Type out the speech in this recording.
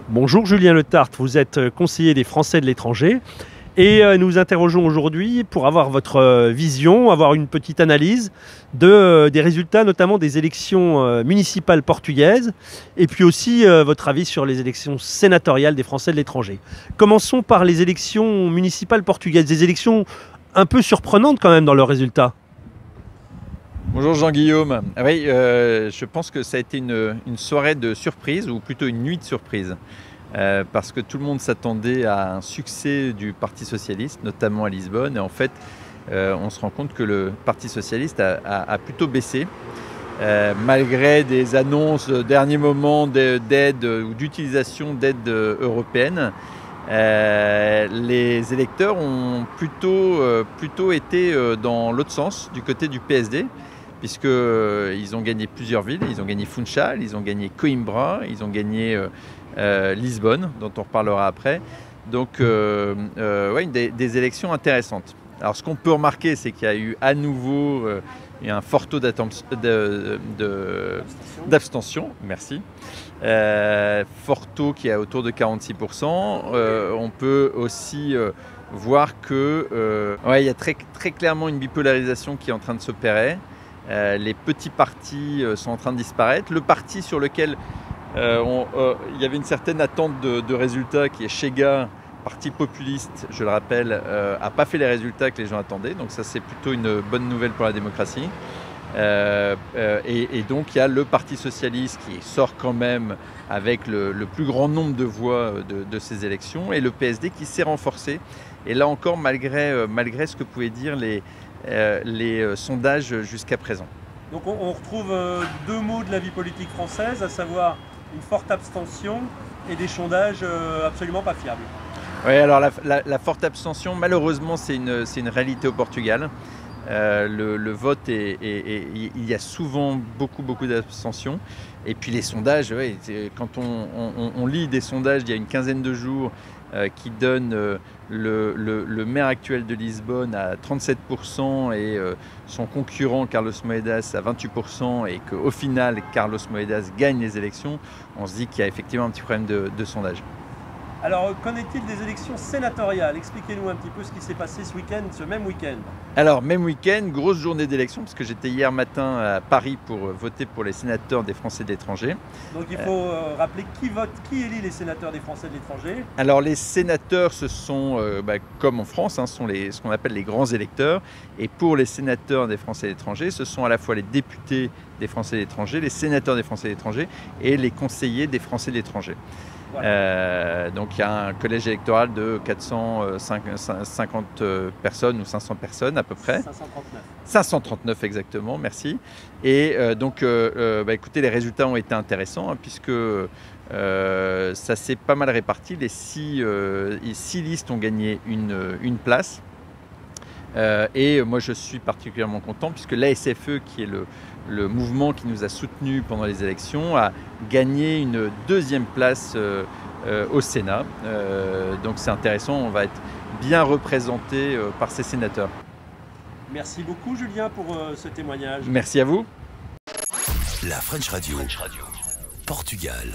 Bonjour Julien Le Tartre, vous êtes conseiller des Français de l'étranger et nous interrogeons aujourd'hui pour avoir votre vision, avoir une petite analyse des résultats notamment des élections municipales portugaises et puis aussi votre avis sur les élections sénatoriales des Français de l'étranger. Commençons par les élections municipales portugaises, des élections un peu surprenantes quand même dans leurs résultats. Bonjour Jean-Guillaume. Ah oui, je pense que ça a été une soirée de surprise, ou plutôt une nuit de surprise, parce que tout le monde s'attendait à un succès du Parti Socialiste, notamment à Lisbonne, et en fait, on se rend compte que le Parti Socialiste a plutôt baissé, malgré des annonces de dernier moment d'aide ou d'utilisation d'aide européenne. Les électeurs ont plutôt été dans l'autre sens, du côté du PSD, puisqu'ils ont gagné plusieurs villes. Ils ont gagné Funchal, ils ont gagné Coimbra, ils ont gagné Lisbonne, dont on reparlera après. Donc, ouais, des élections intéressantes. Alors, ce qu'on peut remarquer, c'est qu'il y a eu à nouveau un fort taux d'abstention. Merci. Fort taux qui est autour de 46%. On peut aussi voir que ouais, il y a très clairement une bipolarisation qui est en train de s'opérer. Les petits partis sont en train de disparaître. Le parti sur lequel il y avait une certaine attente de résultats, qui est Chega, parti populiste, je le rappelle, n'a pas fait les résultats que les gens attendaient. Donc ça, c'est plutôt une bonne nouvelle pour la démocratie. Et donc il y a le Parti Socialiste qui sort quand même avec le plus grand nombre de voix de ces élections, et le PSD qui s'est renforcé. Et là encore, malgré ce que pouvaient dire les sondages jusqu'à présent. Donc on retrouve deux mots de la vie politique française, à savoir une forte abstention et des sondages absolument pas fiables. Oui, alors la forte abstention, malheureusement, c'est une réalité au Portugal. Le vote, il y a souvent beaucoup d'abstention. Et puis les sondages, ouais, quand on lit des sondages d'il y a une quinzaine de jours qui donnent le maire actuel de Lisbonne à 37% et son concurrent Carlos Moedas à 28%, et qu'au final Carlos Moedas gagne les élections, on se dit qu'il y a effectivement un petit problème de sondage. Alors, qu'en est-il des élections sénatoriales? Expliquez-nous un petit peu ce qui s'est passé ce même week-end. Alors, même week-end, grosse journée d'élection, parce que j'étais hier matin à Paris pour voter pour les sénateurs des Français de l'étranger. Donc il faut rappeler qui élit les sénateurs des Français de l'étranger. Alors, les sénateurs, ce sont, comme en France, sont ce qu'on appelle les grands électeurs. Et pour les sénateurs des Français de l'étranger, ce sont à la fois les députés des Français de l'étranger, les sénateurs des Français de l'étranger et les conseillers des Français de l'étranger. Voilà. Donc il y a un collège électoral de 450 personnes ou 500 personnes à peu près. 539. 539 exactement, merci. Et donc écoutez, les résultats ont été intéressants, puisque ça s'est pas mal réparti. Les six listes ont gagné une place. Et moi je suis particulièrement content, puisque l'ASFE, qui est le mouvement qui nous a soutenus pendant les élections, a gagné une deuxième place au Sénat. Donc c'est intéressant, on va être bien représenté par ces sénateurs. Merci beaucoup Julien pour ce témoignage. Merci à vous. La French Radio, Portugal.